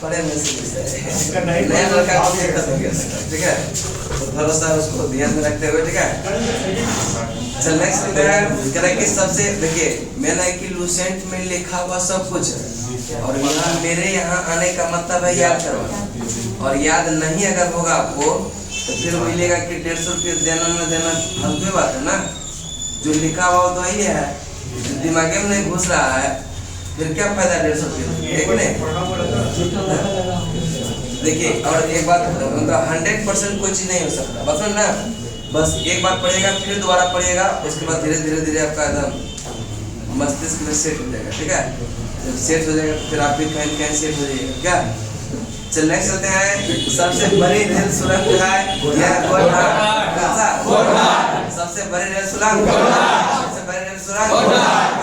पढ़े में से नया लड़का को नहीं खत्म कर सकता, ठीक है। तो भरोसा उसको ध्यान में रखते हुए, ठीक है। चल नेक्स्ट करेंगे। सबसे देखिए मैंने कि लूसेंट में लिखा हुआ सब कुछ है और यहाँ मेरे यहाँ आने का मतलब है याद करवाना, और याद नहीं अगर होगा आपको तो फिर मिलेगा कि 150 रुपये देना न देना हल्की बात है ना। जो लिखा हुआ तो वही है, दिमाग में नहीं घुस रहा है, फिर क्या फायदा 150 रुपये, एक नहीं। देखिए और एक बात मतलब 100% कोई चीज नहीं हो सकता, बस ना, बस एक बार पढ़िएगा फिर दोबारा पढ़िएगा, उसके बाद धीरे धीरे धीरे आपका एकदम मस्तिष्क में सेट हो जाएगा, ठीक है। जब सेट हो जाएगा तो फिर आप भी कहीं कहीं सेट हो जाइएगा, क्या। चल नेक्स्ट चलते हैं। सबसे बड़ी रेल सुरंग है यह सबसे बड़ी रेल सुरंग, सबसे बड़ी रेल सुरंग,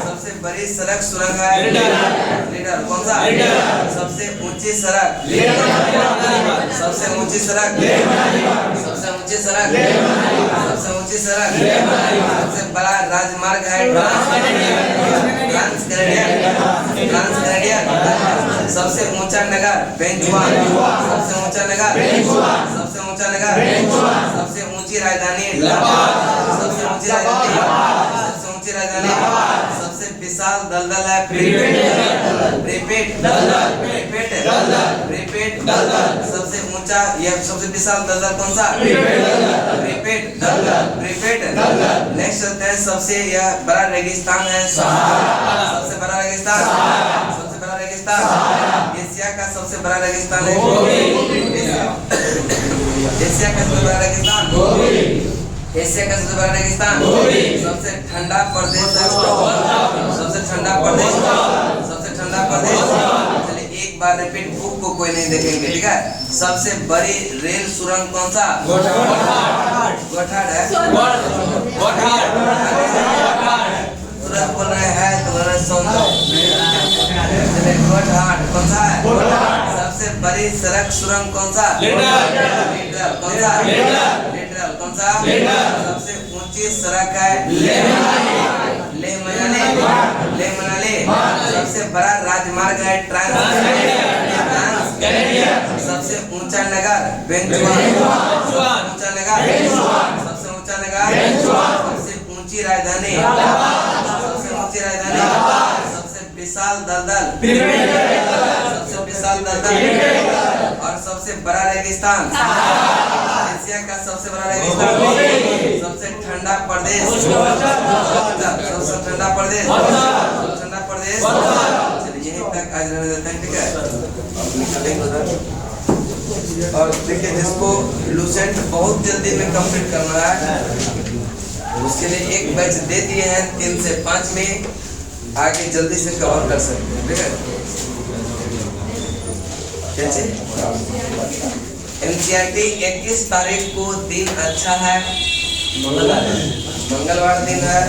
सबसे बड़ी सड़क सुरंग है लीडर, कौन सा। सबसे ऊंची सड़क, सबसे ऊंची सड़क, सबसे ऊंची सड़क, सबसे ऊंची सड़क, सबसे बड़ा राजमार्ग है ट्रांस कैनेडियन, सबसे ऊंचा नगर बेंचुआन, सबसे ऊंचा नगर, सबसे ऊंचा नगर, सबसे ऊंची राजधानी, सबसे ऊंची राजधानी, सबसे ऊंची राजधानी, सबसे विशाल दलदल है प्रीपेड, सबसे ऊंचा यह सबसे विशाल दलदल कौन सा, प्रीपेड। नेक्स्ट चलते हैं। सबसे यह बड़ा रेगिस्तान है सबसे बड़ा रेगिस्तान, सबसे बड़ा रेगिस्तान एशिया का सबसे बड़ा रेगिस्तान है एशिया का सबसे बड़ा रेगिस्तान, एशिया का सबसे बड़ा रेगिस्तान, सबसे ठंडा प्रदेश, सबसे ठंडा प्रदेश, सबसे ठंडा प्रदेश। चलिए एक बार रिपीट, बुक को कोई नहीं देखेंगे, ठीक है। सबसे बड़ी रेल सुरंग कौन सा, गोठाड़ है, तुरंत बोल रहे हैं तो बोल रहे गोठाड़ कौन सा है। सबसे बड़ी सड़क सुरंग कौन सा, कौन सा, कौन सा। सबसे ऊंची सड़क है ले मनाली, सबसे बड़ा राजमार्ग है ट्रांस, सबसे ऊंचा नगर बेंचुआन, ऊंचा नगर, सबसे ऊंचा नगर, सबसे ऊंची राजधानी, सबसे ऊंची राजधानी, सबसे विशाल दलदल, सबसे विशाल दलदल, और सबसे बड़ा रेगिस्तान, एशिया का सबसे बड़ा रेगिस्तान, सबसे ठंडा प्रदेश, सबसे ठंडा प्रदेश, ठंडा प्रदेश। चलिए यहीं तक आज रहने देते हैं, ठीक है। और देखिए जिसको लूसेंट बहुत जल्दी में कंप्लीट करना है उसके लिए एक बैच दे दिए हैं 3 से 5 में, आगे जल्दी से कवर कर सकते हैं, ठीक है। कैसे एनसीईआरटी 21 तारीख को दिन अच्छा है, मंगलवार दिन है,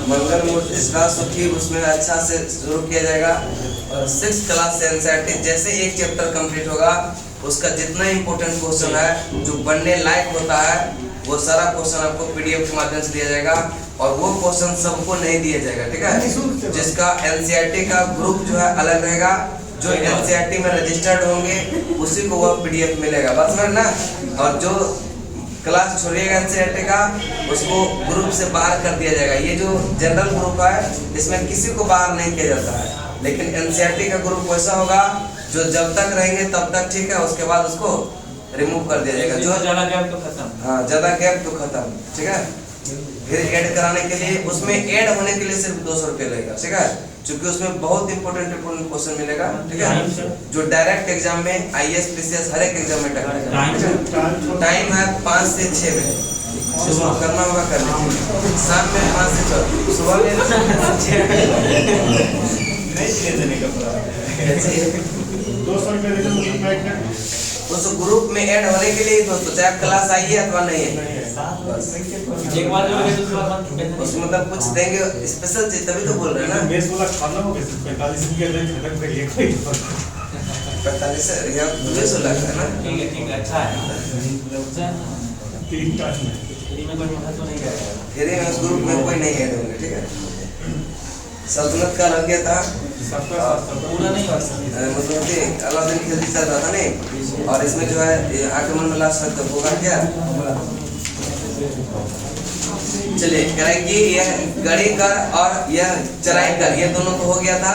मंगल मूर्ति सुखी उसमें अच्छा से शुरू किया जाएगा। और 6th क्लास से एनसीईआरटी जैसे एक चैप्टर कंप्लीट होगा उसका जितना इम्पोर्टेंट क्वेश्चन है जो बनने लायक होता है वो सारा क्वेश्चन आपको पीडीएफ के माध्यम से दिया जाएगा, और वो क्वेश्चन सबको नहीं दिया जाएगा, ठीक है। जिसका एनसीईआरटी का ग्रुप जो है अलग रहेगा, जो एनसीईआरटी में रजिस्टर्ड होंगे उसी को वह पीडीएफ मिलेगा, बस ना। और जो क्लास छोड़िएगा एनसीईआरटी का उसको ग्रुप से बाहर कर दिया जाएगा। ये जो जनरल ग्रुप है इसमें किसी को बाहर नहीं किया जाता है, लेकिन एनसीईआरटी का ग्रुप वैसा होगा जो जब तक रहेंगे तब तक ठीक है, उसके बाद उसको रिमूव कर दिया जाएगा। जो ज्यादा गैप तो खत्म, हाँ ज्यादा गैप तो खत्म, ठीक है। फिर ऐड कराने के लिए उसमें ऐड होने के लिए सिर्फ 200 रुपये लगेगा, ठीक है, क्योंकि उसमें बहुत इंपॉर्टेंट क्वेश्चन मिलेगा, ठीक है, जो डायरेक्ट एग्जाम में आईएएस पीसीएस हर एक एग्जाम में टकराएगा। टाइम है 5 से 6 में, जिसको करना होगा कर लीजिए। शाम में 5 से 6, सुबह में 200 उस ग्रुप में ऐड होने के लिए दोस्तों, चाहे आप क्लास आइए अथवा नहीं है, एक बार उसमें मतलब कुछ देंगे स्पेशल चीज, तभी तो बोल रहे हैं ना। 45 या 200 लगता है ना, ठीक है, अच्छा है। फ्री में उस ग्रुप में कोई नहीं ऐड होंगे, ठीक है। सल्तनत का लग गया था, पूरा नहीं कर सकते मतलब कि अलाउद्दीन खिलजी चल रहा था नहीं, और इसमें जो है आक्रमण में लास्ट तक होगा क्या। चलिए करेंगे यह गढ़ी कर और यह चराई कर, ये दोनों तो हो गया था।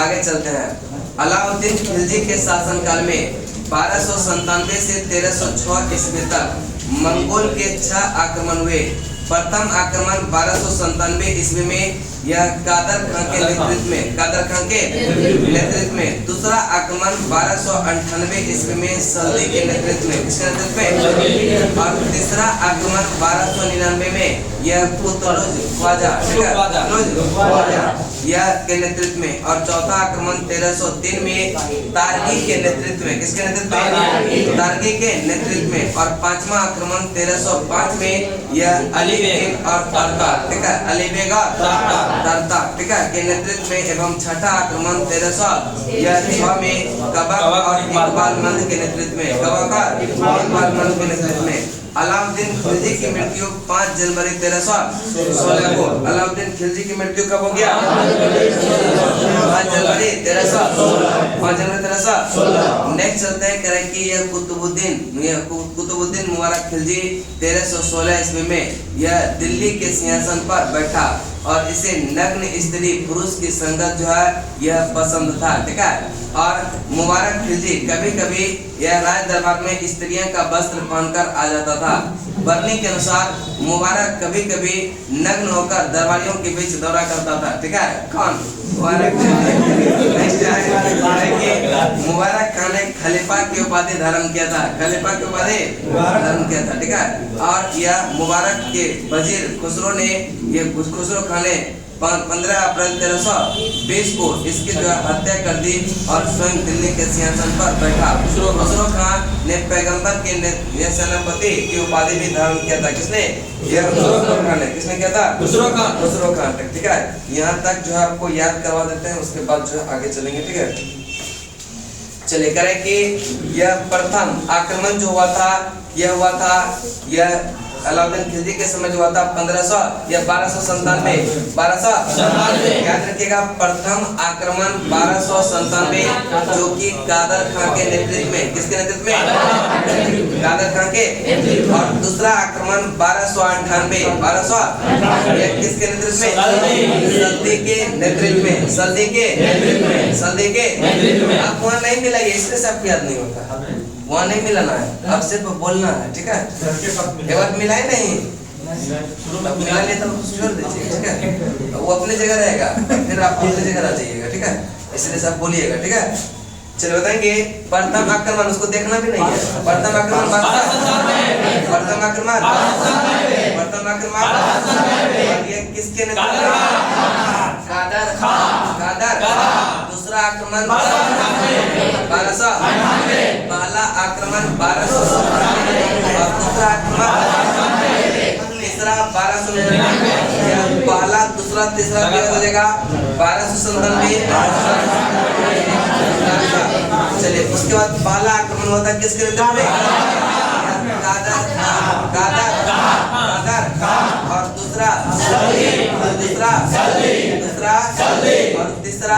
आगे चलते हैं। अलाउद्दीन खिलजी के शासनकाल में 1297 से 1306 ईस्वी तक मंगोल के 6 आक्रमण हुए। प्रथम आक्रमण 1297 ईस्वी में यह कादर खां के नेतृत्व में, दूसरा आक्रमण 1298 ईस्वी में सल्दी के नेतृत्व में, किसके नेतृत्व में, और तीसरा आक्रमण 1299 में यह कुतुबुद्दीन ख्वाजा यह के नेतृत्व में, और चौथा आक्रमण 1303 में तारगी के नेतृत्व में, किसके नेतृत्व में, तारगी के नेतृत्व में, और पांचवा आक्रमण 1305 में यह अली बेग और तरतार, ठीक है, अली बेग और तरतार, ठीक है, के नेतृत्व में, एवं छठा आक्रमण 1306 में कबक और इकबाल मंद के नेतृत्व में, कबक और इकबाल मंद के नेतृत्व में। अलाउद्दीन खिलजी की मृत्यु 5 जनवरी 1316 को। अलाउद्दीन खिलजी की मृत्यु कब हो गया? 5 जनवरी 1316। नेक्स्ट चलते हैं करें कि यह कुतुबुद्दीन मुबारक खिलजी 1316 ईस्वी में यह दिल्ली के सिंहासन पर बैठा, और इसे नग्न स्त्री पुरुष की संगत जो है यह पसंद था, ठीक है। और मुबारक खिलजी कभी कभी यह राज दरबार में स्त्रियों का वस्त्र पहनकर आ जाता था। बरनी के अनुसार मुबारक कभी कभी नग्न होकर दरबारियों के बीच दौरा करता था, ठीक है। कौन? मुबारक खान ने खलीफा की उपाधि धारण किया था, खलीफा की उपाधि धारण किया था, ठीक है। और यह मुबारक के वजीर खुसरो ने, ये खुसरो खान ने 15 अप्रैल 1320 को इसकी जो हत्या कर दी और स्वयं दिल्ली के सिंहासन पर बैठा। खुसरो खान ने पैगंबर के सेनापति की उपाधि भी धारण किया था। किसने? यह खुसरो खान ने। किसने किया था? खुसरो खान, ठीक है। यहाँ तक जो है आपको याद करवा देते हैं, उसके बाद जो है आगे चलेंगे, ठीक है। चलिए करें कि यह प्रथम आक्रमण जो हुआ था यह अलाउद्दीन खिलजी के समय जो हुआ था 1500 या 1297 याद रखिएगा। प्रथम आक्रमण 1297 जो कि कादर खां के नेतृत्व में, किसके नेतृत्व में? कादर खां के। और दूसरा आक्रमण 1298 यह किसके नेतृत्व में? सल्दी के नेतृत्व में, सल्दी के। आप वहाँ नहीं मिला, इसलिए सबको याद नहीं होता, वहाँ नहीं मिलाना है, अब सिर्फ बोलना है, ठीक है। एक बार मिला ही नहीं, मिला लिया तो छोड़ दीजिए, ठीक है। वो अपने जगह रहेगा, फिर आप अपने जगह आ जाइएगा, ठीक है। इसलिए सब बोलिएगा, ठीक है। चलो बताएंगे प्रथम आक्रमण, उसको देखना भी नहीं है। प्रथम आक्रमण ये किसके नेतृत्व में? कादर। दूसरा आक्रमण 1200, पहला आक्रमण 1200 और दूसरा आक्रमण तीसरा 1299। पहला दूसरा तीसरा हो जाएगा 1297। चलिए उसके बाद पहला आक्रमण होता है किसके नेतृत्व में? कादर और दूसरा और तीसरा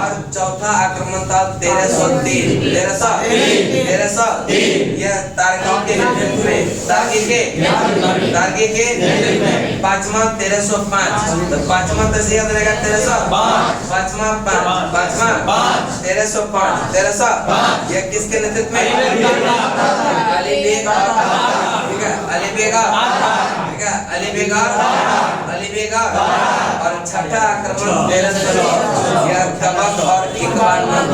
और चौथा आक्रमण था 1303 यह तारगी के नेतृत्व में, तारगी के। पांचवा 1305, तो पांचवा तो याद रहेगा 1305, पांचवा 1305 यह किसके नेतृत्व में? अली बेग, ठीक है, अली बेग। और छठा आक्रमण 1300 यह कबक और इकबाल मंद,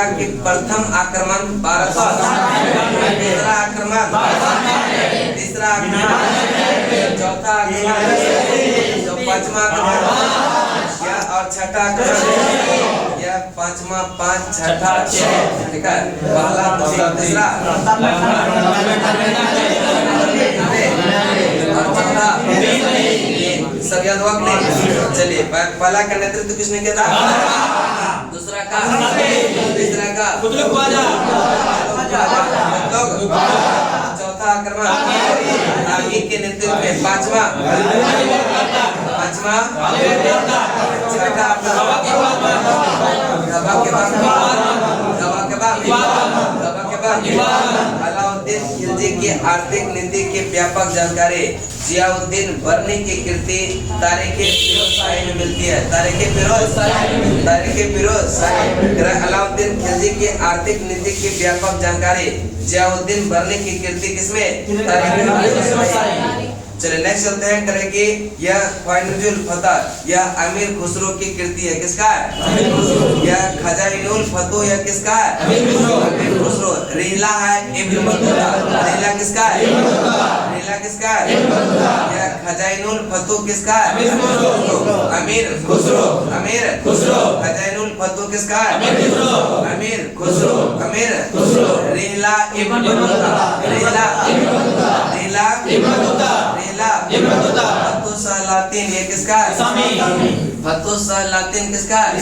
कि प्रथम आक्रमण 1200, दूसरा आक्रमण, तीसरा आक्रमण, चौथा आक्रमण, पांचवा आक्रमण और छठा आक्रमण, यह पांचवा 5 छठा 6, ठीक है। पहला दूसरा तीसरा और चौथा सब याद हुआ। चलिए पहला का नेतृत्व किसने किया था? दूसरा का, तीसरा का, चौथा आक्रमण नागी के नेतृत्व में, पांचवा छठा दवा के बाद अलाउद्दीन खिलजी की आर्थिक नीति की व्यापक जानकारी जियाउद्दीन बरनी की कृति तारीखे फिरोज शाही में मिलती है। तारीखे फिरोज शाही अलाउद्दीन खिलजी की आर्थिक नीति की व्यापक जानकारी जियाउद्दीन बरनी की कृति किसमें? तारीखे फिरोज शाही। चलिए नेक्स्ट चलते हैं करेंगे यह ख्वाइनुल फतह यह अमीर खुसरो की कृति है। किसका है? यह खजाइनुल फतह यह किसका है? अमीर खुसरो। रीला है इब्न बतूता। रीला किसका है? रीला किसका है? यह खजाइनुल फतह किसका है? अमीर खुसरो। अमीर खुसरो। खजाइनुल फतह किसका है? Amir Khusro. Amir Khusro. Rihla Ibn Battuta. Rihla Ibn Battuta. Futuh Salatin ये किसका है? फतुह लातिन किसका है?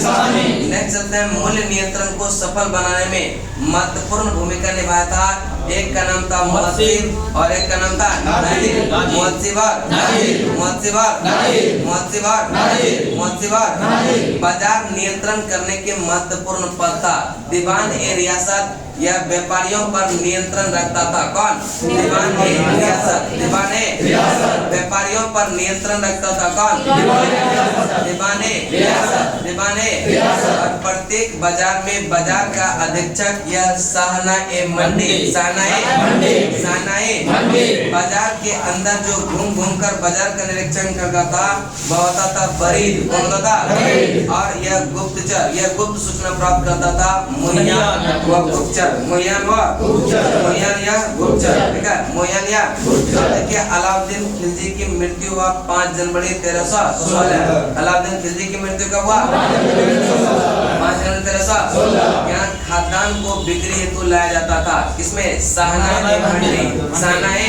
नेक्स्ट चलते हैं मूल्य नियंत्रण को सफल बनाने में महत्वपूर्ण भूमिका निभाया था। एक का नाम था मुअत्तिब और एक का नाम था मुअत्तिबर। बाजार नियंत्रण करने के महत्वपूर्ण पद था। दीवान ए रियासत यह व्यापारियों पर नियंत्रण रखता था। कौन? दीवान ए रियासत। दीवान ए व्यापारियों पर नियंत्रण रखता था। कौन? दीवान ए और प्रत्येक बाजार में बाजार का अधीक्षक यह साहना ए मंडी बाजार के अंदर जो घूम कर बाजार का निरीक्षण करता था वह होता था बरीद। कौन होता था? और यह गुप्तचर यह गुप्त सूचना प्राप्त करता था। मुहियान व गुप्तचर। देखिए अलाउद्दीन खिलजी की मृत्यु हुआ 5 जनवरी 1316। अलाउद्दीन खिलजी की मृत्यु कब हुआ? 5 जनवरी 1316। यहाँ खाद्यान्न को बिक्री हेतु लाया जाता था। किसमें? खाने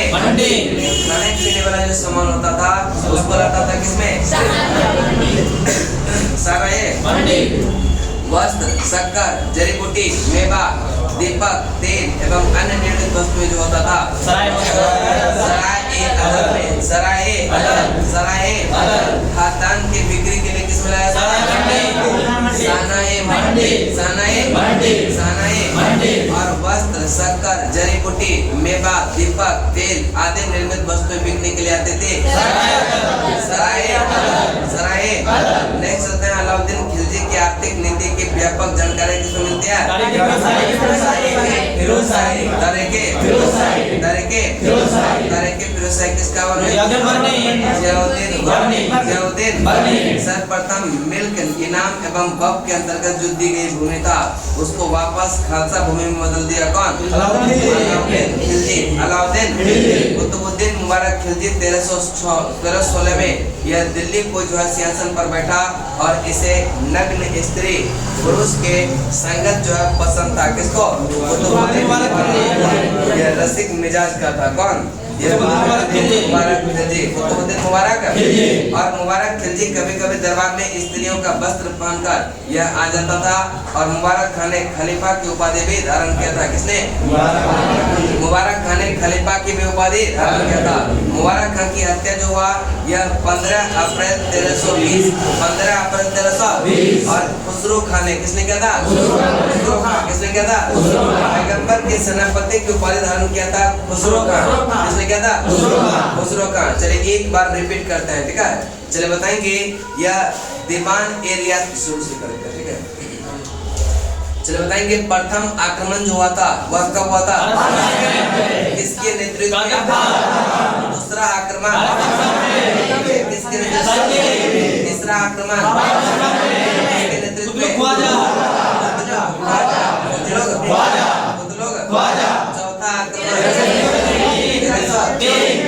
पीने वाला जो सामान होता था उसको लाता था किसमें? वस्त्र, शक्कर, जड़ी बूटी, मेवा, दीपक, तेल एवं अन्य निर्मित वस्तुएं जो होता था सराय खाद्यान्न की बिक्री के लिए किसमें लाया था? और वस्त्र, शक्कर, जड़ी बूटी, मेवा, दीपक, तेल आदि निर्मित वस्तुएं बिकने के लिए आते थे सराय। नेक्स्ट होते हैं अलाउद्दीन खिलजी की आर्थिक नीति की व्यापक जानकारी किसमें मिलती है? तारीखे फिरोज शाही किसका? जियाउद्दीन सर्वप्रथम मिल्क इनाम एवं वक़्फ़ के अंतर्गत जो दी गई भूमि था उसको वापस खालसा भूमि में बदल दिया। कौन? अलाउद्दीन कुतुबुद्दीन मुबारक खिलजी 1316 में यह दिल्ली को जो है सिंहासन पर बैठा और इसे नग्न स्त्री पुरुष के संगत जो है पसंद था। किसको? कुतुबुद्दीन यह रसिक मिजाज का था। कौन? मुबारक और मुबारक खिलजी कभी कभी दरबार में स्त्रियों का वस्त्र पहनकर यह आ जाता था और मुबारक खान ने खलीफा की उपाधि भी धारण किया था। किसने? मुबारक खान ने खलीफा की भी उपाधि धारण किया था। मुबारक खान की हत्या जो हुआ यह 15 अप्रैल 1320 और खुसरो खान ने किसने किया था? किसने किया था? पैगंबर के सेनापति की उपाधि धारण किया था खुसरो खान। किसने किया था? खुसरो खान। चलिए एक बार रिपीट करते हैं, ठीक है? चलिए बताएंगे यह दीवान एरिया शुरू से करते हैं, ठीक है? चलिए बताएंगे प्रथम आक्रमण जो हुआ था वह कब हुआ था? किसके नेतृत्व में? दूसरा आक्रमण किसके नेतृत्व में? तीसरा आक्रमण किसके नेतृत्व में? चौथा आक्रमण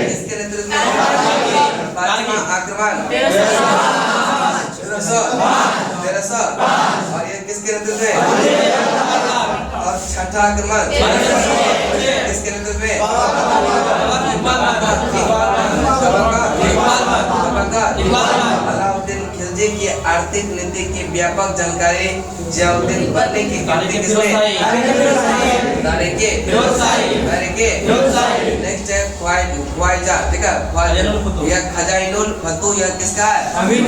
किसके नेतृत्व में? पांचवा आक्रमण 1300 और ये किसके नेतृत्व में? और छठा आक्रमण किसके नेतृत्व में? अलाउद्दीन खिलजी की आर्थिक नीति की व्यापक जानकारी जियाउद्दीन बल्ली की कीर्ति किसने? नेक्स्ट है ख्वाजा, ठीक है, यह खजाइनुल फतू, यह किसका है? अमीर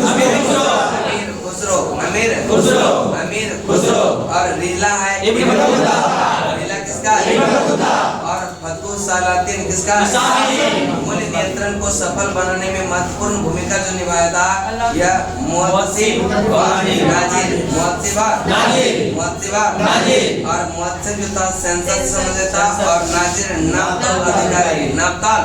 खुसरो। और रीला है रीला किसका है? और फतू सालातीन किसका? मूल्य नियंत्रण को सफल बनाने में महत्वपूर्ण भूमिका जो निभाया था यह मुहत्सिब और मुहत्सिब जो था सेंसस समझ था, और नाजिर नापताल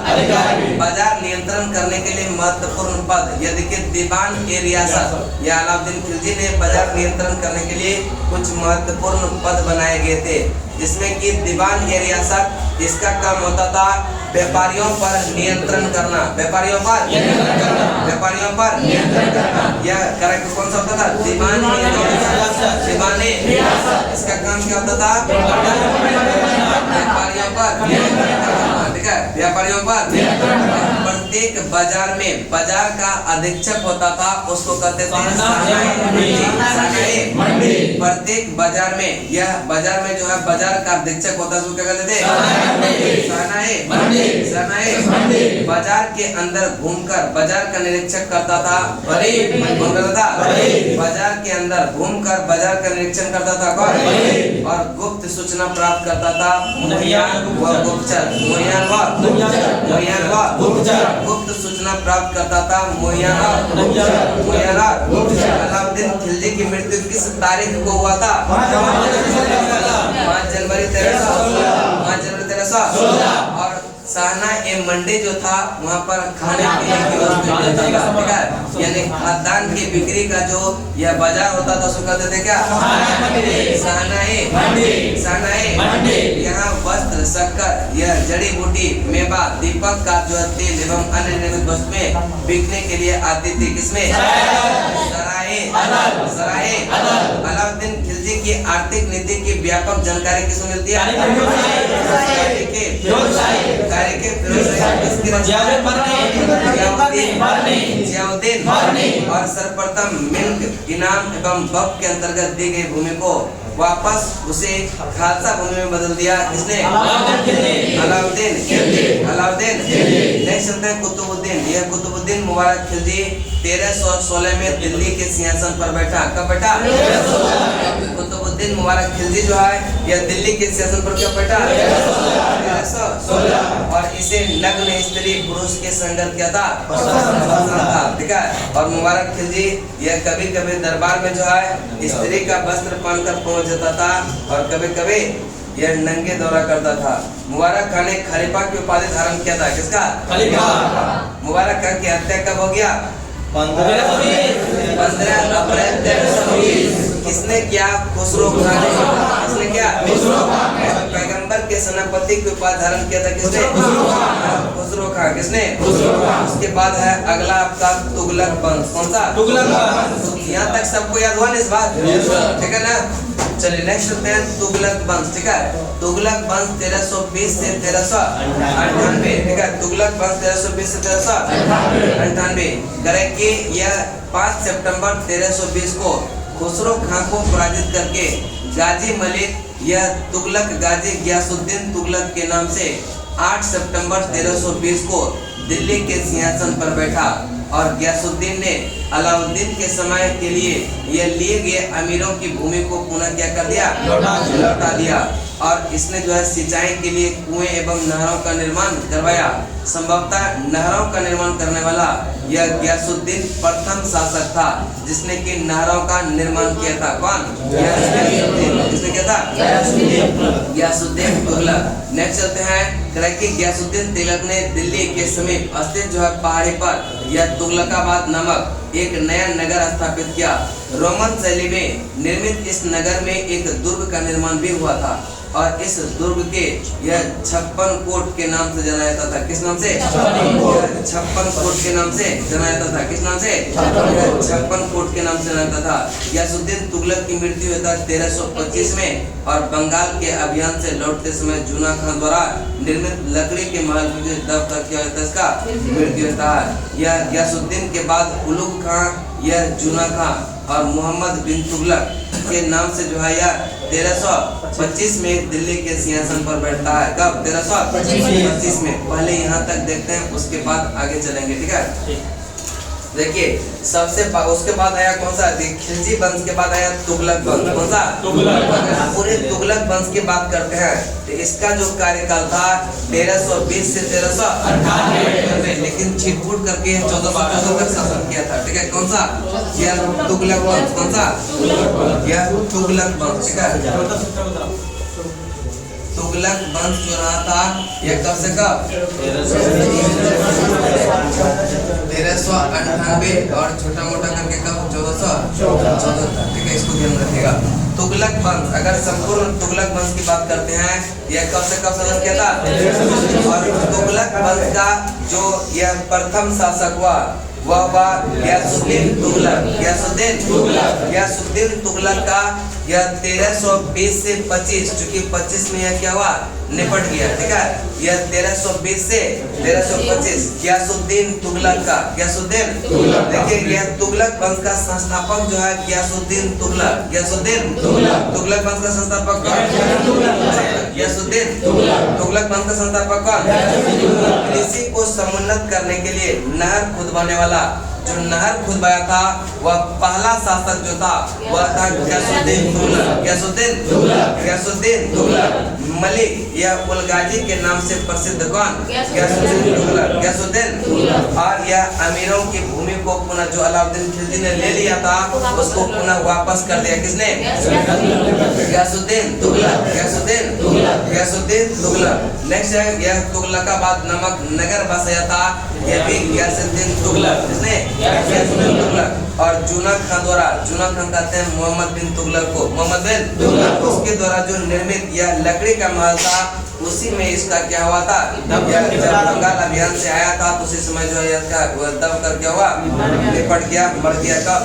बाजार नियंत्रण करने के लिए महत्वपूर्ण पद, यदि कि दीवान ए रियासत, या अलाउद्दीन खिलजी ने बाजार नियंत्रण करने के लिए कुछ महत्वपूर्ण पद बनाए गए थे, जिसमें कि दीवान ए रियासत, इसका काम होता था व्यापारियों पर नियंत्रण करना। व्यापारियों पर यह करेक्ट कौन सा होता था? दीवान इसका काम क्या होता था? व्यापारियों पर प्रत्येक बाजार में बाजार का अधीक्षक होता था, उसको कहते थे प्रत्येक बाजार में, यह बाजार में जो है बाजार का अधीक्षक होता है, उसको क्या कहते थे? बाजार के अंदर घूमकर बाजार का निरीक्षण करता था। बाजार के अंदर घूमकर बाजार का निरीक्षण करता था कौन? और गुप्त सूचना प्राप्त करता था गुप्त सूचना प्राप्त करता था अलाउद्दीन खिलजी की मृत्यु किस तारीख को हुआ था? 5 जनवरी 1300। और शाहना ए मंडी जो था वहाँ पर खाने पीने की वस्तु मिलता था, ठीक है, यानी खाद्यान्न की बिक्री का जो यह बाजार होता था उसको कहते थे क्या? शाहना ए मंडी। यहाँ वस्त्र, शक्कर, यह जड़ी बूटी, मेवा, दीपक का जो तेल एवं अन्य निर्मित वस्तुएं बिकने के लिए आती थी। किसमें? सराय। अलाउद्दीन खिलजी की आर्थिक नीति की व्यापक जानकारी किसमें मिलती है? जियाउद्दीन और सर्वप्रथम मिल्क इनाम एवं वक्फ के अंतर्गत दी गई भूमि को वापस उसे खालसा भूमि में बदल दिया। किसने? अलाउद्दीन। नेक्स्ट चलते हैं कुतुबुद्दीन। यह कुतुबुद्दीन मुबारक खिलजी 1316 में दिल्ली के सिंहासन पर बैठा। कब बैठा? कुतुबुद्दीन मुबारक खिलजी जो है यह दिल्ली के सिंहासन पर कब बैठा? 1316। और इसे नग्न स्त्री पुरुष के संगत क्या था? ठीक है। और मुबारक खिलजी यह कभी कभी दरबार में जो है स्त्री का वस्त्र पहनकर पहुंच जाता था, और कभी कभी यह नंगे दौरा करता था। मुबारक खान ने खलीफा की उपाधि धारण किया था। किसका? खलीफा। मुबारक खान की हत्या कब हो गया? 15 अप्रैल 1320। किसने किया? खुसरो खान ने। किसने किया? पैगंबर के सेनापति की उपाधि धारण किया था। किसने? खुसरो खान। किसने? उसके बाद है अगला आपका तुगलक वंश। कौन सा? तुगलक वंश। यहाँ तक सबको याद हुआ ना इस बात? ठीक है ना? चलिए नेक्स्ट होते हैं तुगलक वंश। ठीक है, तुगलक वंश 1320 से 1398। ठीक है, तुगलक वंश 1320 से 1398 करेंगे। यह 5 सितंबर 1320 को खुसरो खां को पराजित करके गाजी मलिक यह तुगलक गाजी गयासुद्दीन तुगलक के नाम से 8 सितंबर 1320 को दिल्ली के सिंहासन पर बैठा। और गयासुद्दीन ने अलाउद्दीन के समय के लिए यह लिए गए अमीरों की भूमि को पुनः क्या कर दिया? लौटा दिया। और इसने जो है सिंचाई के लिए कुएं एवं नहरों का निर्माण करवाया। संभवतः नहरों का निर्माण करने वाला यह गयासुद्दीन प्रथम शासक था जिसने कि नहरों का निर्माण किया था। कौन? किसने किया था? गयासुद्दीन तुगलक। नेक्स्ट चलते हैं गयासुद्दीन तुगलक ने दिल्ली के समीप स्थित जो है पहाड़ी पर यह तुगलकाबाद नामक एक नया नगर स्थापित किया। रोमन शैली में निर्मित इस नगर में एक दुर्ग का निर्माण भी हुआ था, और इस दुर्ग के यह 56 कोट के नाम से जाना जाता था। किस नाम से? 56 कोट के नाम से जाना जाता था। किस नाम से? 56 कोट के नाम से जाना जाता था। गयासुद्दीन तुगलक की मृत्यु होता है 1325 में, और बंगाल के अभियान से लौटते समय जूना खान द्वारा निर्मित लकड़ी के महल में दबकर किया जाता है, इसका मृत्यु होता है। यह गयासुद्दीन के बाद उलुग खां, यह जूना खां और मोहम्मद बिन तुगलक के नाम से जो है यह 1325 में दिल्ली के सिंहासन पर बैठता है। कब? 1325 में। पहले यहाँ तक देखते हैं, उसके बाद आगे चलेंगे। ठीक है, देखिए उसके बाद आया कौन सा? खिलजी वंश के बाद आया तुगलक वंश। कौन सा? तुगलक। पूरे तुगलक वंश की बात करते हैं तो इसका जो कार्यकाल था 1320 से 1398, लेकिन छिटपुट करके 1414 तक शासन किया था। ठीक है, कौन सा? यह तुगलक वंश। कौन सा? यह तुगलक वंश। ठीक है, तुगलक वंश जो रहा था यह कब से कब? 1398 और छोटा मोटा करके कब? 1414 तक। ठीक है, इसको ध्यान रखिएगा। तुगलक वंश, अगर संपूर्ण तुगलक वंश की बात करते हैं, यह कब से कब शासन किया था? और तुगलक वंश का जो यह प्रथम शासक हुआ वह गयासुद्दीन तुगलक। गयासुद्दीन तुगलक का यह 1320 से 25, चूंकि 25 में यह क्या हुआ? निपट गया। ठीक है, यह 1320 से 1325 गयासुद्दीन तुगलक का। गयासुद्दीन तुगलक, देखिए यह तुगलक वंश का संस्थापक जो है गयासुद्दीन तुगलक। गयासुद्दीन तुगलक वंश का संस्थापक कौन? गयासुद्दीन तुगलक वंश का संस्थापक कौन? कृषि को समुन्नत करने के लिए नहर खुदवाने वाला, जो नहर खुदवाया था वह पहला शासक जो था वह था गयासुद्दीन तुगलक। गयासुद्दीन मलिक यह उलगाजी के नाम से प्रसिद्ध कौन? गयासुद्दीन तुगलक। और यह अमीरों की भूमि को पुनः, जो अलाउद्दीन खिलजी ने ले लिया था उसको पुनः वापस कर दिया। किसने? गयासुद्दीन तुगलक। नेक्स्ट है यह तुगलकाबाद नामक नगर बसाया था, यह भी गयासुद्दीन तुगलक। किसने? गयासुद्दीन तुगलक। और जूना खान द्वारा, जूना खान कहते हैं मोहम्मद बिन तुगलक को, मोहम्मद बिन तुगलक, उसके द्वारा जो निर्मित यह लकड़ी का महल था उसी में इसका क्या हुआ था? जब बंगाल अभियान से आया था तो उसी समय जो है इसका दब कर क्या हुआ? निपट गया, मर गया। कब?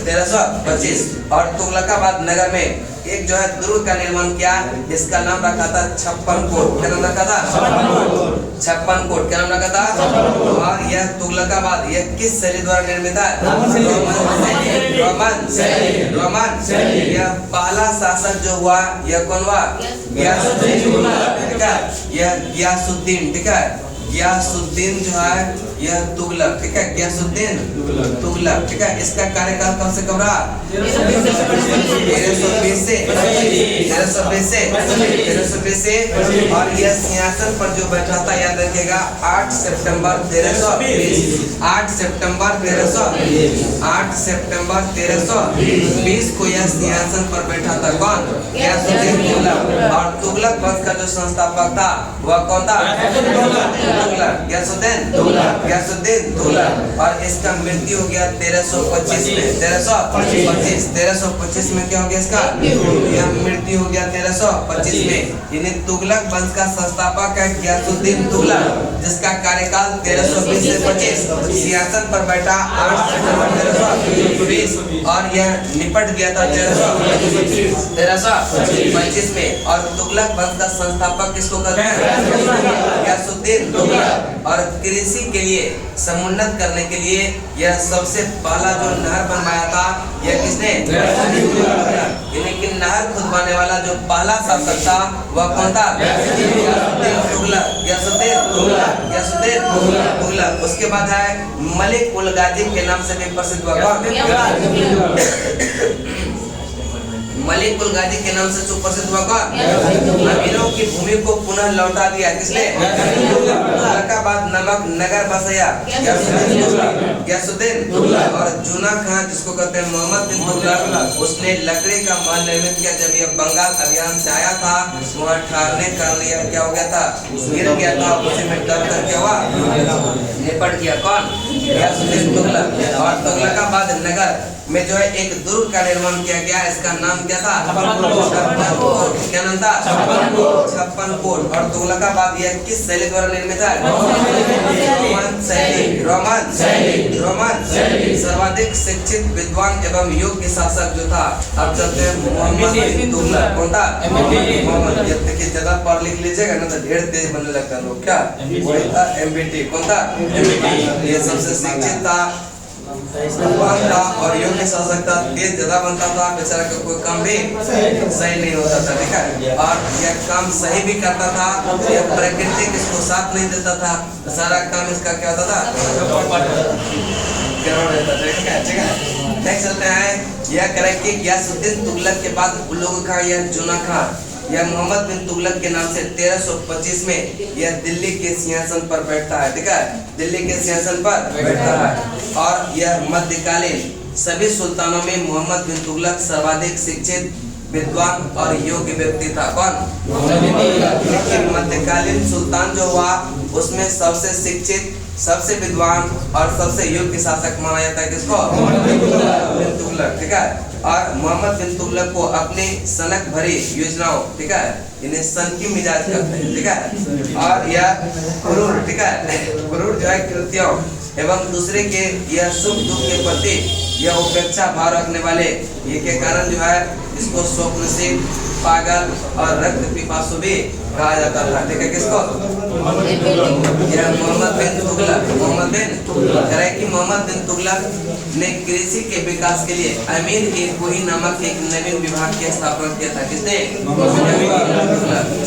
1325। और तुगलकाबाद नगर में एक जो है दुर्ग का निर्माण किया, इसका नाम रखा था 56 कोट। क्या नाम रखा था? 56 कोट। क्या नाम रखा था? और यह तुगलकाबाद यह किस शैली द्वारा निर्मित है? रोमन शैली। यह पहला शासक जो हुआ यह कौन हुआ? गयासुद्दीन। ठीक है, यह गयासुद्दीन। ठीक है, गयासुद्दीन जो है यह तुगलक। ठीक है, गयासुद्दीन तुगलक। ठीक है, इसका कार्यकाल कब से कब रहा? 1320 से। और यह सिंहासन पर जो बैठा था याद रखिएगा 8 सितंबर 1320। 8 सितंबर 1320 को यह सिंहासन पर बैठा था। कौन? गयासुद्दीन तुगलक। और तुगलक वंश का जो संस्थापक था वह कौन था? गयासुद्दीन तुगलक। और इसका मृत्यु हो गया 1325 में। 1325 में क्या हो गया इसका? यह मृत्यु हो गया 1325 में। यानी तुगलक वंश का संस्थापक है गयासुद्दीन तुगलक, जिसका कार्यकाल 1320 से 25, सिंहासन पर बैठा 8 सितंबर 1320 और यह निपट गया था 1325 में। और तुगलक वंश का संस्थापक किसको कहते हैं? गयासुद्दीन तुगलक। और कृषि के लिए समुन्नत करने के लिए यह सबसे पहला जो नहर बनवाया था यह किसने? लेकिन नहर खुदवाने वाला जो पहला शासक था वह कौन था? गयासुद्दीन तुगलक। उसके बाद है मलिक उलगाजी के नाम से भी प्रसिद्ध हुआ। मलिक उलगाजी के नाम से सुप्रसिद्ध हुआ कौन? अमीरों की भूमि को पुनः लौटा दिया। किसने? तुगलकाबाद नामक नगर बसाया गयासुद्दीन। और जूना खान जिसको कहते हैं मोहम्मद बिन तुगलक, उसने लकड़ी का महल निर्मित किया। जब यह बंगाल अभियान से आया था वहाँ ठहरने का लिया क्या हो गया था? गिर गया था, उसी में डर कर क्या हुआ? निपट गया। कौन? गयासुद्दीन तुगलक। और तुगलकाबाद नगर में जो है एक दुर्ग का निर्माण किया गया, इसका नाम क्या था? 56 कोट। क्या नाम था? 56 कोट। और तुगलकाबाद यह किस शैली द्वारा निर्मित है? रोमन शैली। सर्वाधिक शिक्षित विद्वान एवं योग्य शासक जो था, अब चलते हैं मोहम्मद बिन तुगलक। कौन था? मोहम्मद। देखिए ज्यादा पढ़ लिख लीजिएगा ना तो ढेर तेज बनने लगता लोग। क्या वही था? MBT। कौन था? ये सबसे शिक्षित था विद्वान था और योग्य शासक था, देश ज्यादा बनता था, बेचारा का कोई काम भी सही नहीं होता था, ठीक है। और यह काम सही भी करता था, यह प्रकृति किसको साथ नहीं देता था, सारा काम इसका क्या होता था, गड़बड़ रहता था, ठीक है, ठीक है। नेक्स्ट चलते हैं, यह करें कि गियासुद्दीन तुगलक के बाद उन लोगों का यह जुना खान, यह मोहम्मद बिन तुगलक के नाम से 1325 में यह दिल्ली के सिंहासन पर बैठता है, ठीक है, दिल्ली के सिंहासन पर बैठता है। और यह मध्यकालीन सभी सुल्तानों में मोहम्मद बिन तुगलक सर्वाधिक शिक्षित, विद्वान और योग्य व्यक्ति था। कौन? लेकिन मध्यकालीन सुल्तान जो हुआ उसमें सबसे शिक्षित, सबसे विद्वान और सबसे योग्य शासक माना जाता है किसको? बिन तुगलक, ठीक है। और मोहम्मद बिन तुगलक को अपनी सनक भरी योजनाओं, ठीक है, इन्हें सन की मिजाज करते हैं, ठीक है। और यह गुरूर, ठीक है, गुरूर जो है कृत्यों एवं दूसरे के यह सुख दुख के प्रति यह उपेक्षा भाव रखने वाले ये के कारण जो है इसको स्वप्नशील, पागल और रक्त पिपासु भी कहा जाता था, ठीक है। किसको? यह मोहम्मद बिन तुगलक, मोहम्मद बिन तुगलक कि मोहम्मद बिन तुगलक ने कृषि के विकास के लिए अमीर-ए-कोही नामक एक नवीन विभाग की स्थापना किया था। किसने?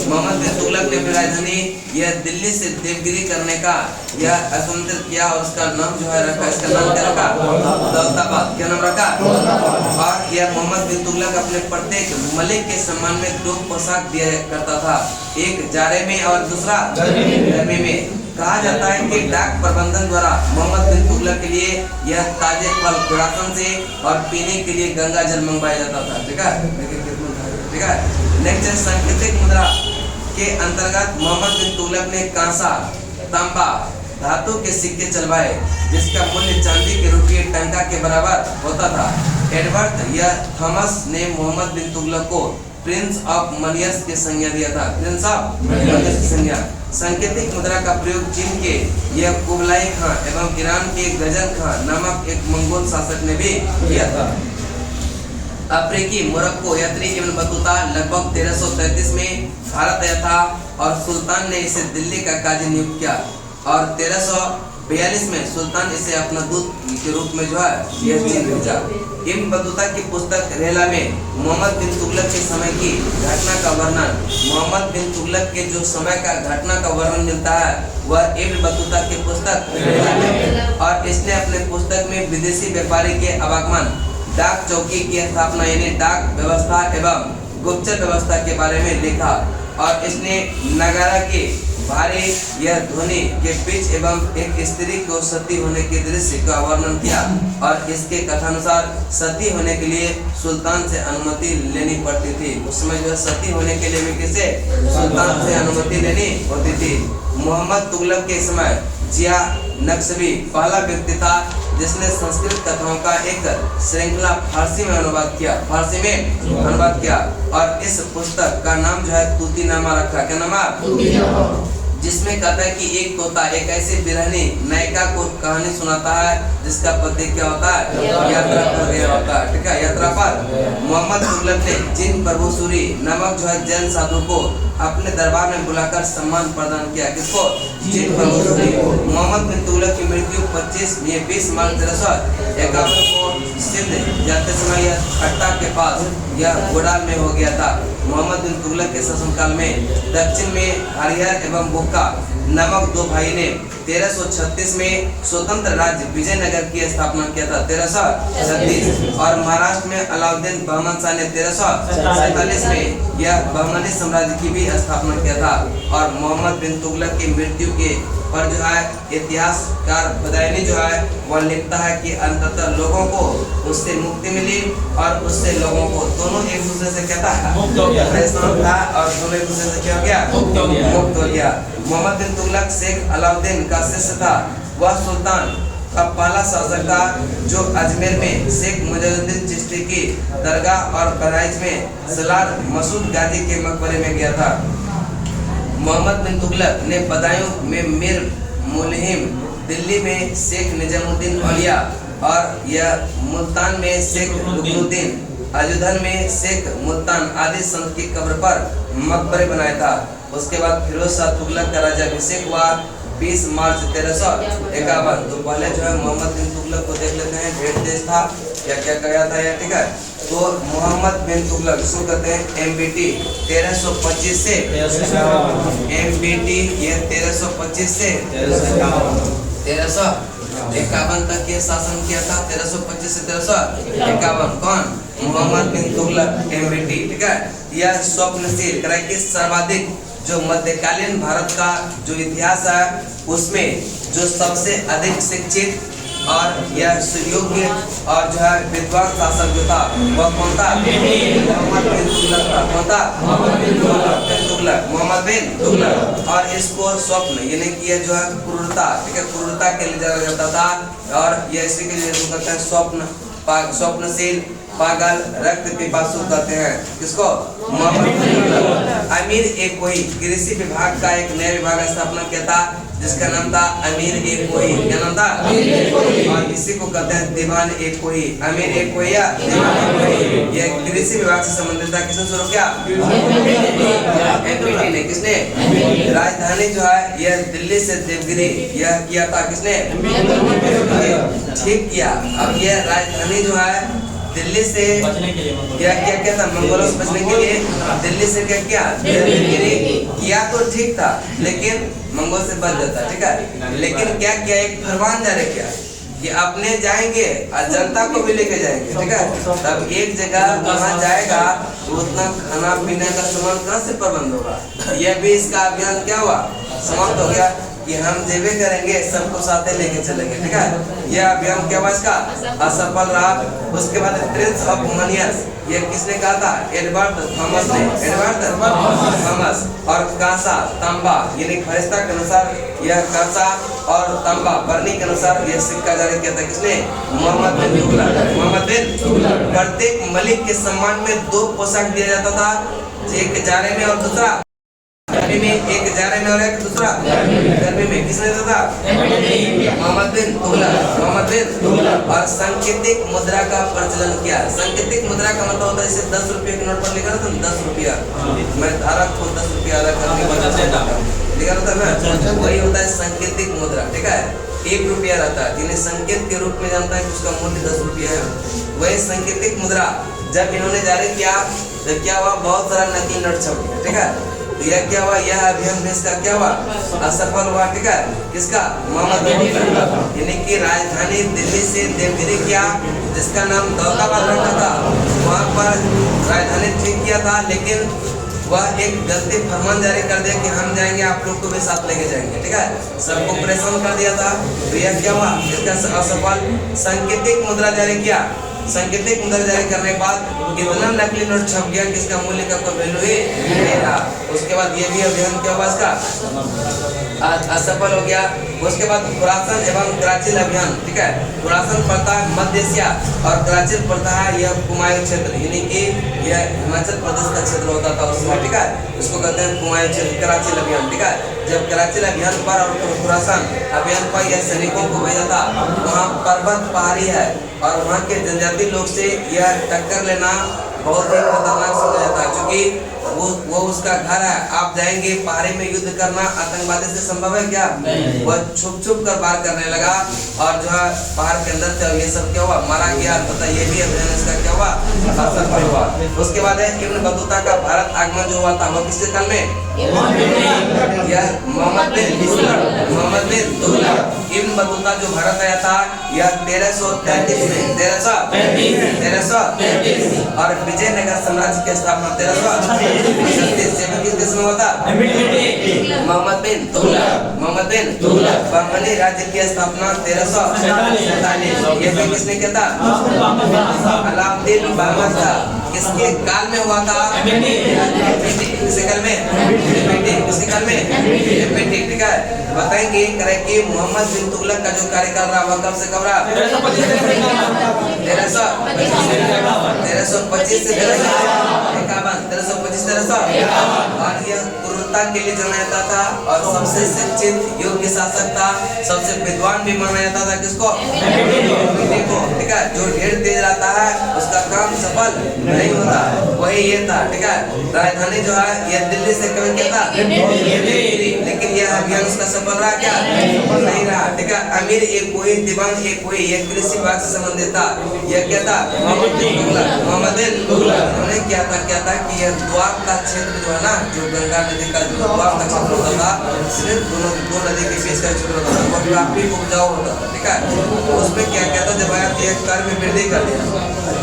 मोहम्मद बिन तुगलक ने अपनी राजधानी यह दिल्ली से देवगिरी करने का यह हस्तांतरित किया और उसका नाम जो है रखा, इसका नाम क्या रखा? दौलताबाद। क्या नाम रखा? और यह मोहम्मद बिन तुगलक अपने प्रत्येक मलिक के सम्मान में दो पोशाक दिया करता था, एक जाड़े में और दूसरा गर्मी में। कहा जाता है कि डाक प्रबंधन द्वारा मोहम्मद बिन तुगलक के लिए यह ताजे फल खुरासन से और पीने के लिए गंगा जल मंगवाया जाता था, ठीक है, ठीक है। नेक्स्ट सांकेतिक मुद्रा के अंतर्गत मोहम्मद बिन तुगलक ने कांसा, तांबा, धातु के सिक्के चलवाए जिसका मूल्य चांदी के रुपये टंका के बराबर होता था। एडवर्ड या थॉमस ने मोहम्मद बिन तुगलक को प्रिंस ऑफ मनियर्स की संज्ञा दिया था, प्रिंस ऑफ मनियर्स की संज्ञा। सांकेतिक मुद्रा का प्रयोग चीन के यह कुबलाई खां एवं ईरान के गजन खां नामक एक मंगोल शासक ने भी किया था। अफ्रीकी मोरक्को यात्री इब्न बतूता लगभग 1333 में भारत आया था और सुल्तान ने इसे दिल्ली का काजी नियुक्त किया और 1342 में सुल्तान इसे अपना दूत के रूप में जो है यह चीन भेजा। इब्न बतूता की पुस्तक रेला में मोहम्मद बिन तुगलक के समय की घटना का वर्णन, मोहम्मद बिन तुगलक के जो समय का घटना का वर्णन मिलता है वह इब्न बतूता की पुस्तक रेला में। और इसने अपने पुस्तक में विदेशी व्यापारी के आवागमन, डाक चौकी की स्थापना यानी डाक व्यवस्था एवं गुप्तचर व्यवस्था के बारे में लिखा और इसने नगारा के भारी यह ध्वनि के बीच एवं एक स्त्री को सती होने के दृश्य का वर्णन किया और इसके कथानुसार सती होने के लिए सुल्तान से अनुमति लेनी पड़ती थी। उस समय जो सती होने के लिए भी किसे? सुल्तान से अनुमति लेनी होती थी। मोहम्मद तुगलक के समय जिया नक्शबी पहला व्यक्ति था जिसने संस्कृत कथाओं का एक श्रृंखला फारसी में अनुवाद किया और इस पुस्तक का नाम जो है तूतीनामा रखा। क्या नाम? जिसमें कहता है कि एक तोता एक ऐसी बिरहनी नायिका को कहानी सुनाता है जिसका पति क्या होता है? यात्रा पर गया होता है, ठीक है, यात्रा पर। मोहम्मद तुगलक ने जिन प्रभुसूरी नामक जो है जैन साधु को अपने दरबार में बुलाकर सम्मान प्रदान किया। किसको? जिन प्रभुसूरी। मोहम्मद बिन तुगलक की मृत्यु 20 मार्च 1351 को सिंध जाते समय यह अट्टा के पास यह गोडाल में हो गया था। मोहम्मद बिन तुगलक के शासनकाल में दक्षिण में हरिहर एवं बुक्का नामक दो भाई ने 1336 में स्वतंत्र राज्य विजयनगर की स्थापना किया था, 1336। और महाराष्ट्र में अलाउद्दीन बहमन शाह ने 1347 में यह बहमनी साम्राज्य की भी स्थापना किया था। और मोहम्मद बिन तुगलक की मृत्यु के पर जो है इतिहासकार बदायनी जो है वह लिखता है कि अंततः लोगों को उससे मुक्ति मिली और उससे लोगों को दोनों एक दूसरे से कहता है मुक्त हो गया और दोनों एक दूसरे से क्या हो गया? मुक्त हो गया। मोहम्मद बिन तुगलक शेख अलाउद्दीन का शिष्य था। वह सुल्तान का पहला शासक था जो अजमेर में शेख मुजद्दिद चिश्ती की दरगाह और बहराइच में सलार मसूद गाजी के मकबरे में गया था। मोहम्मद बिन तुगलक ने बदायूं में मीर मुलहिम, दिल्ली में शेख निजामुद्दीन औलिया और यह मुल्तान में शेख रुकनुद्दीन, अजुधन में शेख मुल्तान आदि संत की कब्र पर मकबरे बनाया था। उसके बाद फिरोज शाह तुगलक का राज्याभिषेक हुआ 20 मार्च 1351। तो पहले जो है मोहम्मद बिन तुगलक को देख लेते हैं, डेट देश था क्या क्या कहा था ये, ठीक है। तो मोहम्मद बिन तुगलक जिसको कहते हैं MBT 1325 से MBT ये 1325 से 1351 तक ये शासन किया था। 1325 से 1351 कौन? मोहम्मद बिन तुगलक MBT, ठीक है। यह स्वप्नशील कि सर्वाधिक जो मध्यकालीन भारत का जो इतिहास है उसमें जो सबसे अधिक शिक्षित और यह सुयोग्य और जो है विद्वान शासक जो था वह कौन था? मोहम्मद बिन तुगलक था। कौन था? मोहम्मद बिन तुगलक। और इसको स्वप्न यानी कि यह जो है क्रूरता, ठीक है, क्रूरता के लिए जाना जाता था। और यह इसी के लिए कहते हैं स्वप्नशील, पागल, रक्त पिपासु कहते हैं किसको? मोहम्मद बिन तुगलक। अमीर एक कोई कृषि विभाग का एक नया विभाग स्थापना किया था जिसका नाम था अमीर एक कोई। क्या नाम था? और इसी को कहते हैं दीवान एक कोई। अमीर एक कोई या दीवान एक कोई, यह कृषि विभाग से संबंधित था। किसने शुरू किया? MBT ने। किसने? राजधानी जो है यह दिल्ली से देवगिरी यह किया था। किसने? ठीक किया। अब यह राजधानी जो है दिल्ली से क्या था? मंगोलों से बचने के लिए दिल्ली से क्या किया? देवगिरी किया तो ठीक था, लेकिन मंगोल से बच जाता, ठीक है। लेकिन क्या किया? एक फरमान जारी किया कि अपने जाएंगे और जनता को भी लेके जाएंगे, ठीक है। तब एक जगह वहाँ जाएगा उतना खाना पीने का सामान कहाँ से प्रबंध होगा? यह भी इसका अभियान क्या हुआ? समाप्त हो गया कि हम जेबे करेंगे, सबको साथे लेके चलेंगे, ठीक है। यह अभियान क्या हुआ? इसका असफल रहा। उसके बाद प्रिंस ऑफ मनियस ये किसने कहा था? एडवर्ड थॉमस ने। Edward Thomas. और कांसा तांबा यानी फरिश्ता के अनुसार यह कांसा और तांबा बरनी के अनुसार यह सिक्का जारी किया था। किसने? मोहम्मद बिन तुगलक। मोहम्मद बिन तुगलक। प्रत्येक मलिक के सम्मान में 2 पोशाक दिया जाता था, एक जाड़े में और दूसरा गर्मी में। एक जाड़े में और एक दूसरा गर्मी में। किसने दिया था? मोहम्मद बिन तुगलक। मोहम्मद बिन तुगलक। और सांकेतिक मुद्रा का प्रचलन किया। सांकेतिक मुद्रा का मतलब होता है जैसे 10 रुपये के नोट पर लिखा था 10 रुपया, मैं धारक को 10 रुपया अदा करने लिखा था ना, वही होता है सांकेतिक मुद्रा, ठीक है। 1 रुपया रहता है, जिन्हें संकेत के रूप में जानता है कि उसका मूल्य 10 रुपया है। वही सांकेतिक मुद्रा जब इन्होंने जारी किया तो क्या हुआ? बहुत सारा नकली नोट छप गया, ठीक है। तो यह क्या हुआ? यह अभियान देश का क्या हुआ? असफल हुआ, ठीक है। किसका? मोहम्मद बिन तुगलक। यानी कि राजधानी दिल्ली से देवगिरी किया जिसका नाम दौलताबाद रखा था, वहाँ पर राजधानी ठीक किया था, लेकिन वह एक गलती फरमान जारी कर दिया कि हम जाएंगे, आप लोग को भी साथ लेके जाएंगे, ठीक है। सबको परेशान कर दिया था। तो यह क्या हुआ? इसका असफल। सांकेतिक मुद्रा जारी किया। सांकेतिक मुद्रा जारी करने के बाद कितना नकली नोट छप गया कि इसका मूल्य का कोई वैल्यू ही नहीं रहा। उसके बाद ये भी अभियान क्या हुआ? इसका असफल हो गया। उसके बाद खुरासन एवं कराची अभियान, ठीक है। खुरासन पड़ता है मध्य एशिया और कराची पड़ता है यह कुमायूं क्षेत्र, यानी कि यह हिमाचल प्रदेश का क्षेत्र होता था उस समय, ठीक है। इसको कहते हैं कुमायूं क्षेत्र। कराची अभियान, ठीक है। जब कराची अभियान पर और खुरासन अभियान पर यह सैनिकों को भेजा था, वहाँ पर्वत पहाड़ी है और वहाँ के जनजातीय लोग से यह टक्कर लेना बहुत ही खतरनाक समझा जाता है, क्योंकि वो उसका घर है। आप जाएंगे पहाड़ी में युद्ध करना आतंकवादी से संभव है क्या? वह छुप कर वार करने लगा और जो है पहाड़ के अंदर से ये सब क्या हुआ? मारा गया। पता ये भी अभियान इसका क्या हुआ? असफल हुआ। उसके बाद है इब्न बतूता का भारत आगमन जो हुआ था वो किसके काल में? यह मोहम्मद बिन तुगलक। मोहम्मद बिन तुगलक। इब्न बतूता जो भारत आया था यह 1333 में 1333 और विजयनगर साम्राज्य की स्थापना 1336 में किसके समय हुआ था? मोहम्मद बिन तुगलक। मोहम्मद बिन तुगलक। बंगाली राज्य की स्थापना 1347 ये भी किसने किया था? अलाउद्दीन बाबर था। किसके काल में हुआ था? किसके काल में? किसके काल में? ठीक है। बताएंगे करें कि मोहम्मद बिन तुगलक का जो कार्यकाल रहा वह कब से कब रहा? 1325 से 1351। और यह क्रूरता के लिए जाना जाता था और सबसे शिक्षित योग्य शासक था, सबसे विद्वान भी माना जाता था। किसको? देखो, ठीक है। जो ढेर तेज रहता है उसका काम सफल नहीं होता, वही ये था, ठीक है। राजधानी जो है यह दिल्ली से कभी क्या था? लेकिन यह अभियान उसका सफल सफल रहा क्या? नहीं रहा। ठीक है, अमीर एक कोई, दिवांग एक कोई, यह कृषि विभाग से संबंधित था। यह क्या था? मोहम्मद बिन तुगलक। उन्होंने क्या था कि यह द्वाब का क्षेत्र जो है ना, जो गंगा नदी का जो द्वाब का क्षेत्र होता था, सिर्फ दो नदी के बीच का क्षेत्र होता था, वो काफी उपजाऊ होता था। ठीक है, उसमें क्या था, जब आया तो एक कर में वृद्धि कर दिया।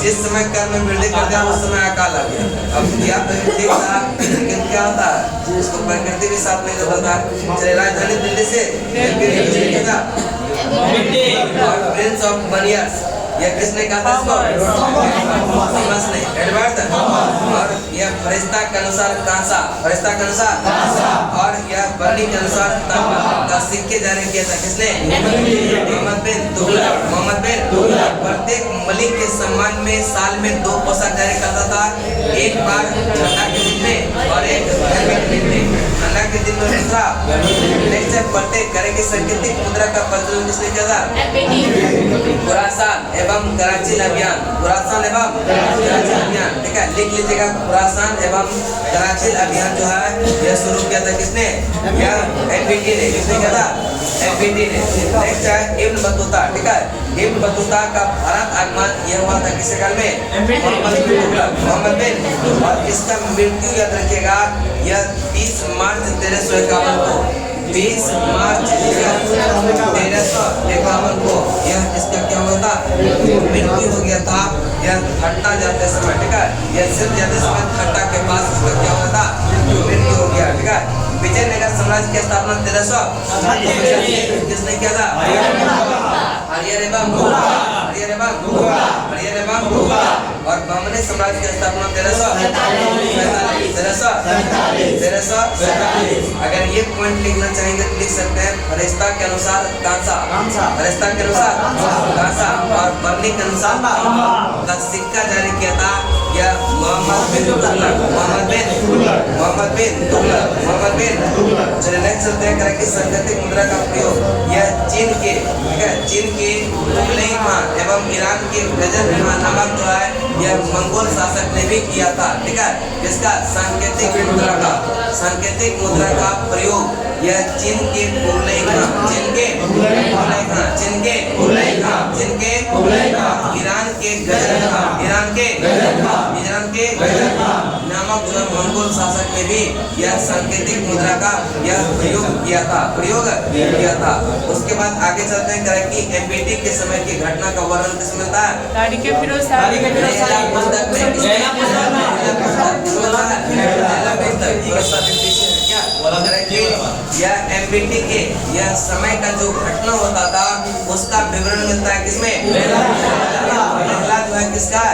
जिस समय कर में वृद्धि कर दिया उस समय अकाल आ गया। अब क्या ठीक था, लेकिन क्या होता है, इसको प्रकृति भी साथ नहीं देता था। चले राजधानी दिल्ली से प्रिंस ऑफ बनियर्स, यह किसने कहा था इसको? थॉमस ने। एडवर्ड और यह फरिश्ता के अनुसार कांसा, फरिश्ता के अनुसार, और यह बर्नी के अनुसार तांबा का सिक्के जारी किया था किसने? मोहम्मद बिन तुगलक। प्रत्येक मलिक के सम्मान में साल में 2 पोशाक जारी करता था, एक बार ठंडा के दिन में और एक गर्मी के दिन में। ठंडा के दिन में दूसरा। नेक्स्ट है प्रत्येक करे की सांकेतिक मुद्रा का प्रचलन किसने किया था? खुरासान एवं कराची अभियान, खुरासान एवं कराची अभियान। ठीक है, लिख लीजिएगा, खुरासान एवं कराची अभियान जो है यह शुरू किया था किसने? यह एमपीटी ने। किसने किया था? एमपीटी ने। नेक्स्ट है इब्न बतूता। ठीक है, इब्न बतूता का भारत आगमन यह हुआ था किसके काल में? मोहम्मद बिन। और इसका मृत्यु याद रखिएगा, यह 30 मार्च 1351 को, 20 मार्च 1351 को यह इसका क्या हुआ था? मृत्यु हो गया था। यह घटना जाते समय, ठीक है, यह सिर्फ जाते समय घटना के पास उसका क्या हुआ था? मृत्यु हो गया। ठीक है, विजयनगर साम्राज्य की स्थापना 1300 किसने किया था? हरियर एवं और बमनी साम्राज्य की स्थापना 1300। अगर ये पॉइंट लिखना चाहेंगे तो लिख सकते हैं, फरिश्ता के अनुसार कांसा, फरिश्ता के अनुसार कांसा, और बर्नी के अनुसार का सिक्का जारी किया था यह मोहम्मद बिन तुगलक। चलिए नेक्स्ट चलते हैं, करें कि सांकेतिक मुद्रा का प्रयोग यह चीन के, ठीक है, चीन के कुबलई खान एवं ईरान के गजन खान नामक जो है यह मंगोल शासक ने भी किया था। ठीक है, इसका सांकेतिक मुद्रा का प्रयोग यह चीन के कुबलई खान, ईरान के गजन खान नामक जो मंगोल शासक ने भी यह सांकेतिक मुद्रा का यह प्रयोग किया था। उसके बाद आगे चलते हैं, करें कि एमपीटी के समय की घटना का वर्णन किसमें मिलता है? तारीख फिरोज यह एमपीटी के यह समय का जो घटना होता था उसका विवरण मिलता है किसमें? पहला जो है किसका?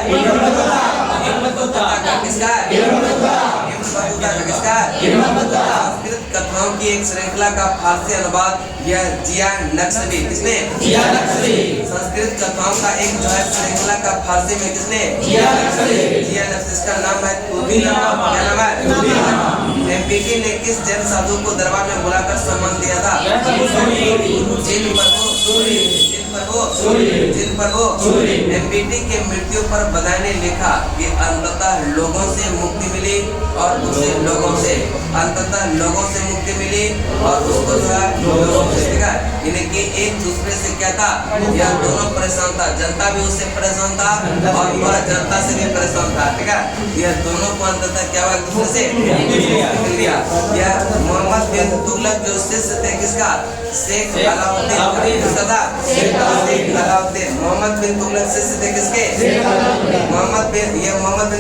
संस्कृत कथाओं की एक श्रृंखला का फारसी अनुवाद यह जिया नक्शबी। किसने? संस्कृत कथाओं का एक जो है श्रृंखला का फारसी में किसने? जिया नक्शबी। इसका नाम है क्या नाम है? एमपीटी ने किस जैन साधु को दरबार में बुलाकर सम्मान दिया था? जिन पर वो एमपीटी के मृत्यु पर बधाई ने लिखा कि अंततः लोगों से मुक्ति मिली और उसे लोगों से मुक्ति मिली और उसको जो है लोगों से, ठीक है, यानी कि एक दूसरे से क्या था? यह दोनों परेशान था, जनता भी उससे परेशान था और वह जनता से भी परेशान था। ठीक है, यह दोनों को अंततः क्या हुआ? एक दूसरे से मिल गया। यह मोहम्मद बिन तुगलक जो शिष्य थे किसका? शेख अलाउद्दीन। किसका था? अलाउद्दीन। मोहम्मद बिन तुगलक शिष्य थे किसके? मोहम्मद बिन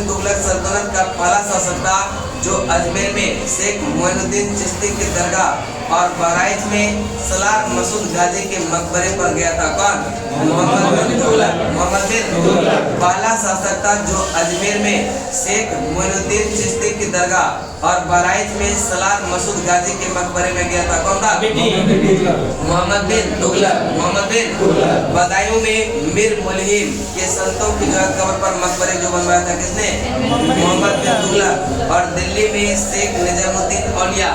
तुगलक सल्तनत का पहला शासक था जो अजमेर में शेख मोइनुद्दीन चिश्ती की दरगाह और बहराइच में सलार मसूद गाजी के मकबरे पर गया था। कौन? मोहम्मद बिन तुगलक पहला शासक था जो अजमेर में शेख मोइनुद्दीन चिश्ती की दरगाह और बहराइच में सलार मसूद गाजी के मकबरे में गया था। कौन था? मोहम्मद बिन तुगलक। बदायूं में मीर मुलहिम के संतों की जो कब्र पर मकबरे जो बनवाया था किसने? मोहम्मद बिन तुगलक। और दिल्ली में शेख निजामुद्दीन औलिया,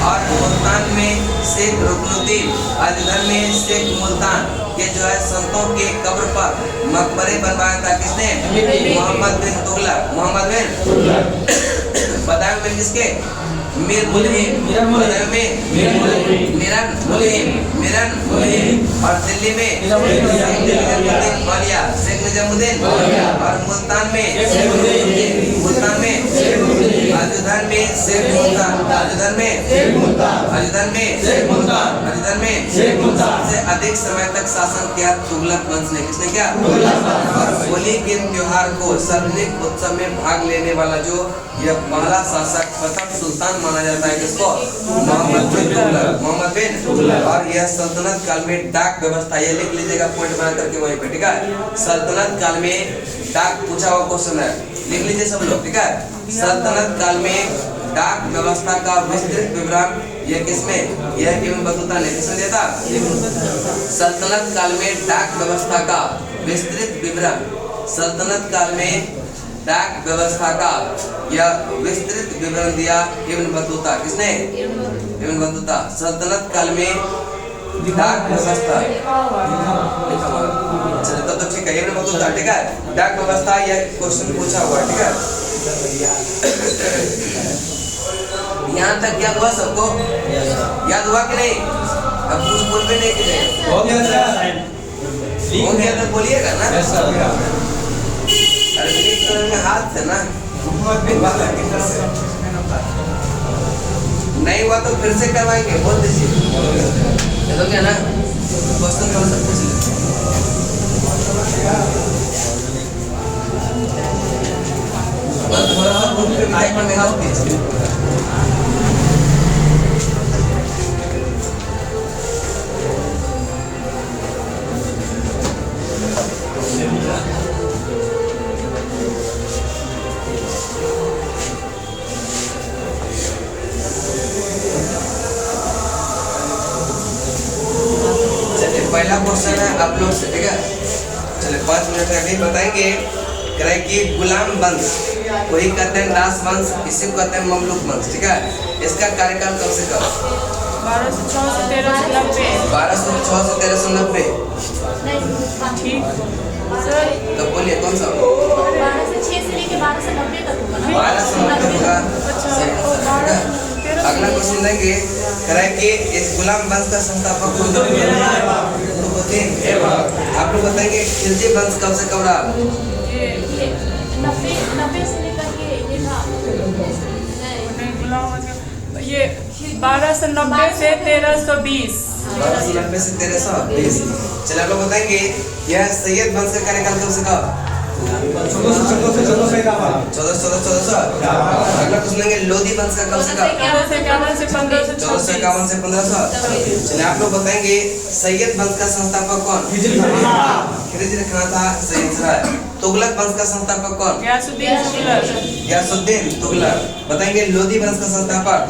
और मुल्तान में शेख रुकनुद्दीन, अजगर में शेख मुल्तान के जो है संतों के कब्र पर मकबरे बनवाया था किसने? मोहम्मद बिन तुगलक। बदायूं में किसके? मीर मुलहिम, बदायूं में मिरन मुलहिम, और दिल्ली में वालिया शेख निजामुद्दीन, और मुल्तान में आजुदान में शेख मुल्तान से अधिक समय तक शासन किया तुगलक वंश ने। किसने किया? और होली के त्योहार को सार्वजनिक उत्सव में भाग लेने वाला जो यह पहला शासक प्रथम सुल्तान माना जाता है। किसको? मोहम्मद बिन तुगलक। और यह सल्तनत काल में डाक व्यवस्था, ये लिख लीजिएगा पॉइंट बना करके वहीं पे, ठीक है। सल्तनत काल में डाक पूछा हुआ क्वेश्चन है, लिख लीजिए सब लोग, ठीक है। सल्तनत काल में डाक व्यवस्था का विस्तृत विवरण यह किसमें? यह इब्न बतूता ने। किसने दिया था? सल्तनत काल में डाक व्यवस्था का विस्तृत विवरण, सल्तनत काल में डाक व्यवस्था का यह विस्तृत विवरण दिया इब्न बतूता। किसने? Ibn Battuta. सल्तनत काल में डाक व्यवस्था, चलिए तो ठीक है, इब्न बतूता, ठीक है। डाक व्यवस्था यह क्वेश्चन पूछा हुआ, ठीक है। यहाँ तक याद हुआ सबको? याद हुआ कि नहीं? अब कुछ बोल भी नहीं कीजिए। हो गया तो बोलिएगा ना। अरे क्लिक करने में हाथ से ना, नहीं हुआ तो फिर से करवाएंगे, बोल दीजिए। हो गया ना? क्वेश्चन थोड़ा सा पूछ लीजिए। थोड़ा सा रूम पे माइक में हाथ दीजिए। पहला क्वेश्चन है आप लोग से, ठीक है। चलिए 5 मिनट अभी बताएंगे कि गुलाम वंश को ही कहते हैं दास वंश, इसी को कहते हैं ममलूक वंश, ठीक है। इसका कार्यकाल कब से कब? 1206 से 1390। 1206 से 1390। तो बोलिए कौन सा? 1206 से लेके 1290 तक होगा ना? 1290 होगा। अगला क्वेश्चन देंगे कि इस गुलाम वंश का संस्थापक कौन था? आप लोग बताएंगे खिलजी वंश कब से कब रहा? 90 से लेकर के ये था, ये 1290 से 1320। 1290 से 1320। चलिए आप लोग बताएंगे यह सैयद वंश का कार्यकाल कब से कब? 1400। अगला क्वेश्चन लेंगे लोधी वंश का कब से कब? 1451 से 1500। 1451 से 1500। चलिए आप लोग बताएंगे सैयद वंश का संस्थापक कौन? खिलजी खान था सैयद है। तुगलक वंश का संस्थापक कौन? गयासुद्दीन तुगलक। बताएंगे लोधी वंश का संस्थापक?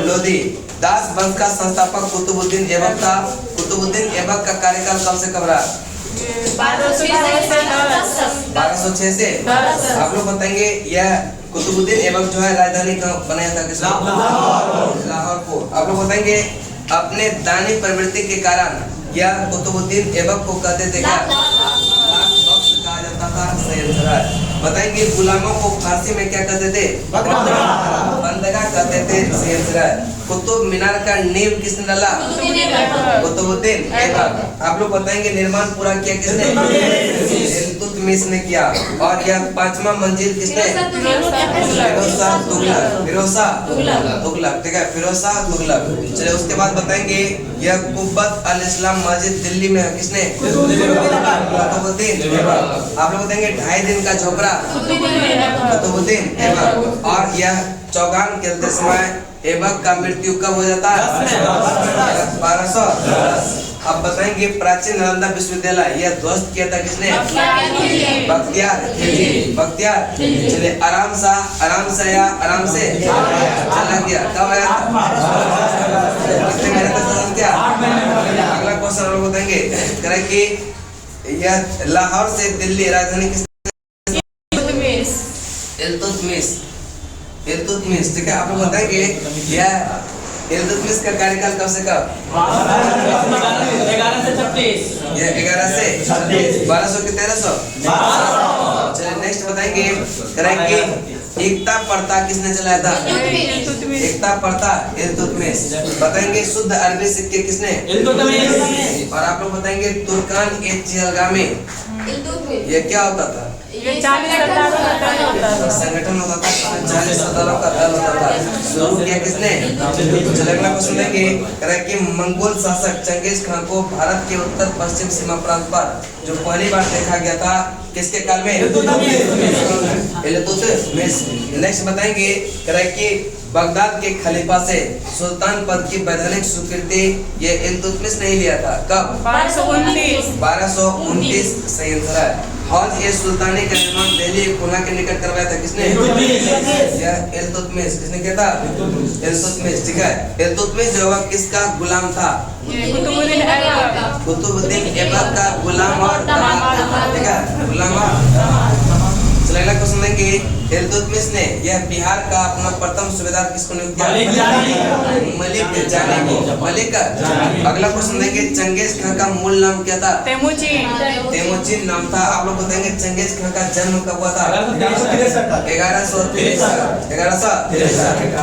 लोधी। दास वंश का संस्थापक कुतुबुद्दीन ऐबक था। कुतुबुद्दीन ऐबक का कार्यकाल कब से कब रहा? 1206 से। आप लोग बताएंगे यह कुतुबुद्दीन ऐबक जो है राजधानी कहाँ बनाया था? किसने? लाहौर को। आप लोग बताएंगे अपने दानी प्रवृत्ति के कारण यह कुतुबुद्दीन ऐबक को कहते थे क्या? कहा जाता था सैयद। बताएंगे गुलामों को फारसी में क्या कहते थे? बंदगा कहते थे सैयद। कुतुब मीनार का नींव किसने डाला? कुतुबुद्दीन ऐबक। आप लोग बताएंगे निर्माण पूरा किया किसने? इल्तुतमिश ने किया। और यह 5वां मंजिल किसने? फिरोज तुगलक, ठीक है, फिरोज तुगलक। चलिए उसके बाद बताएंगे यह कुब्बत अल इस्लाम मस्जिद दिल्ली में है, किसने? कुतुबुद्दीन ऐबक। आप लोग बताएंगे 2.5 दिन का झोपड़ा कुतुबुद्दीन ऐबक। और यह चौगान खेलते समय ऐबक का मृत्यु कब हो जाता है? 1200। अब बताएंगे प्राचीन नालंदा विश्वविद्यालय यह ध्वस्त किया था किसने? बख्तियार खिलजी। चलिए आराम से चला गया, कब आया था? कितने महीने तक शासन किया? अगला क्वेश्चन लोग बताएंगे कि यह लाहौर से दिल्ली राजधानी किसने? इल्तुतमिश, ठीक है। आप लोग बताएंगे यह इल्तुतमिश का कार्यकाल कब से कब? 11 से 36। ये 11 से 1200 के 1300। चलिए नेक्स्ट बताएंगे एकता प्रथा किसने चलाया था? इल्तुतमिश। एकता प्रथा इल्तुतमिश। बताएंगे शुद्ध अरबी सिक्के किसने? और आप लोग बताएंगे तुर्कान ए चिलगामे ये क्या होता था? ये 40 सरदारों का दल होता था। संगठन होता था, 40 सरदारों का दल होता था। शुरू किया किसने? चलिए अगला क्वेश्चन लेंगे। कह रहा है कि मंगोल शासक चंगेज खान को भारत के उत्तर पश्चिम सीमा प्रांत पर जो पहली बार देखा गया था किसके काल में? इल्तुतमिश। नेक्स्ट बताएंगे। कह रहा है कि बगदाद के खलीफा से सुल्तान पद की वैधानिक स्वीकृति ये इल्तुतमिश नहीं लिया था। कब? 1229 सही आंसर है। हौज ए सुल्तानी का निर्माण दिल्ली कोना के निकट करवाया था किसने? यह इल्तुतमिश। किसने किया था? इल्तुतमिश। ठीक है। इल्तुतमिश जो है किसका गुलाम था? कुतुबुद्दीन ऐबक। कुतुबुद्दीन ऐबक का गुलाम और दामाद। ठीक है, गुलाम और चलिए अगला क्वेश्चन लेंगे। इल्तुतमिश ने यह बिहार का अपना प्रथम सूबेदार किसको नियुक्त किया? मलिक जानी को। मलिक। अगला क्वेश्चन लेंगे। चंगेज खान का मूल नाम क्या था? तेमुजिन। तेमुजिन नाम था। आप लोग बताएंगे चंगेज खान का जन्म कब हुआ था? 1163।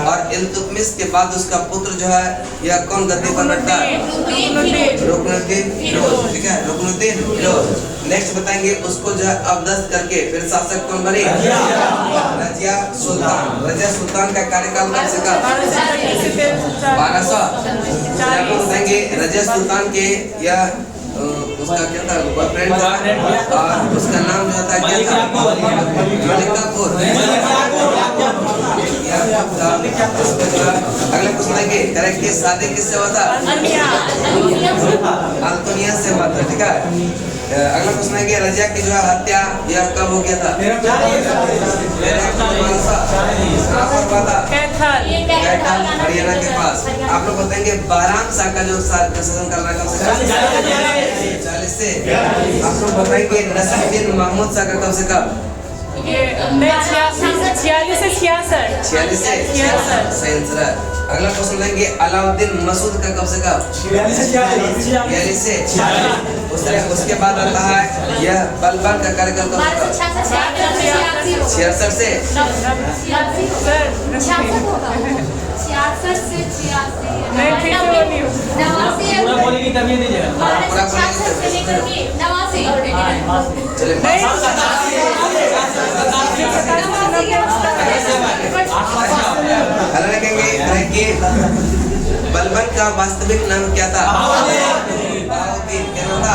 और इल्तुतमिश के बाद उसका पुत्र जो है यह कौन गद्दी पर बैठता है? रुकनुद्दीन फिरोज। ठीक है, रुकनुद्दीन फिरोज। नेक्स्ट बताएंगे उसको जो है अवदस्त करके फिर शासक कौन बने? रजिया सुल्तान। रजिया सुल्तान का कार्यकाल कब से कब? 1200। आपको बताएंगे रजिया सुल्तान के या उसका क्या था? बॉयफ्रेंड था और उसका नाम जो था क्या था? मलिक काफूर। अगला क्वेश्चन लेंगे। करेक्ट की शादी किससे हुआ था? अल्तुनिया से हुआ था। ठीक है। अगला क्वेश्चन है कि रजिया की जो है हत्या यह कब हो गया था? कैथल हरियाणा के पास। आप लोग बताएंगे बहराम शाह का जो शासन कर रहा है 40 से। आप लोग बताएंगे नसीरुद्दीन महमूद शाह का कब से कब? 46 से 66। 46 से 66 सही आंसर है। अगला क्वेश्चन लेंगे। अलाउद्दीन मसूद का कब से कब? 42 से 46। उसके बाद आता है यह बलबन का कार्यकाल कब से कब? 66 से मैं फिर से बोली हूँ। पूरा बोलने की तमीज नहीं है। बलबन का वास्तविक नाम क्या था? बहाउद्दीन। क्या नाम था?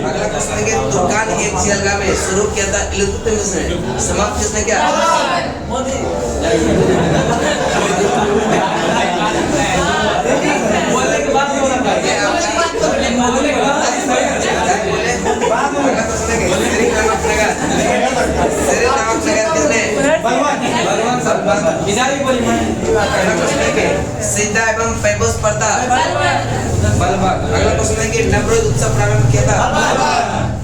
अगला क्वेश्चन लेंगे। तुर्कान ए चिलगामे में शुरू किया था इल्तुतमिश ने, समाप्त किसने किया? सीधा एवं पैबोस पड़ता बलबन। अगला क्वेश्चन है कि नवरोज उत्सव प्रारंभ किया था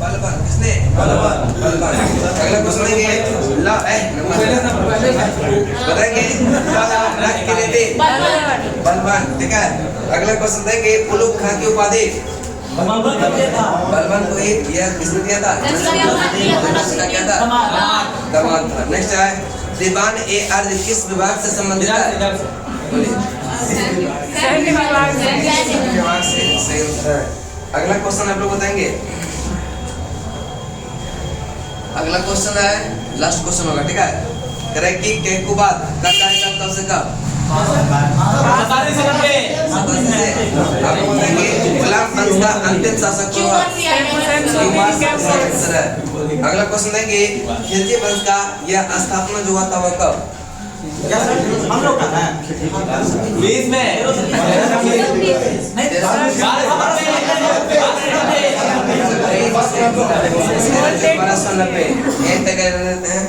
बलबन। किसने? बलबन। अगला क्वेश्चन है कि बताएंगे बलबन। ठीक है। अगला क्वेश्चन है कि उलूग खां की उपाधि बलबन को ही यह किसने दिया था? क्या था? दामाद था। नेक्स्ट है दीवान ए अर्ज किस विभाग से संबंधित है? सैन्य विभाग से। सही आंसर है। अगला क्वेश्चन आप लोग बताएंगे। अगला क्वेश्चन है लास्ट क्वेश्चन होगा। ठीक है। करेक्ट की केकुबाद का कार्यकाल कब से कब? 47 से 90। आप लोग बताएंगे गुलाम वंश का अंतिम शासक कौन हुआ? अगला क्वेश्चन देंगे खिलजी वंश का यह स्थापना जो हुआ था वह कब? हम लोग का है 20 में 1290 यही तक रहते हैं।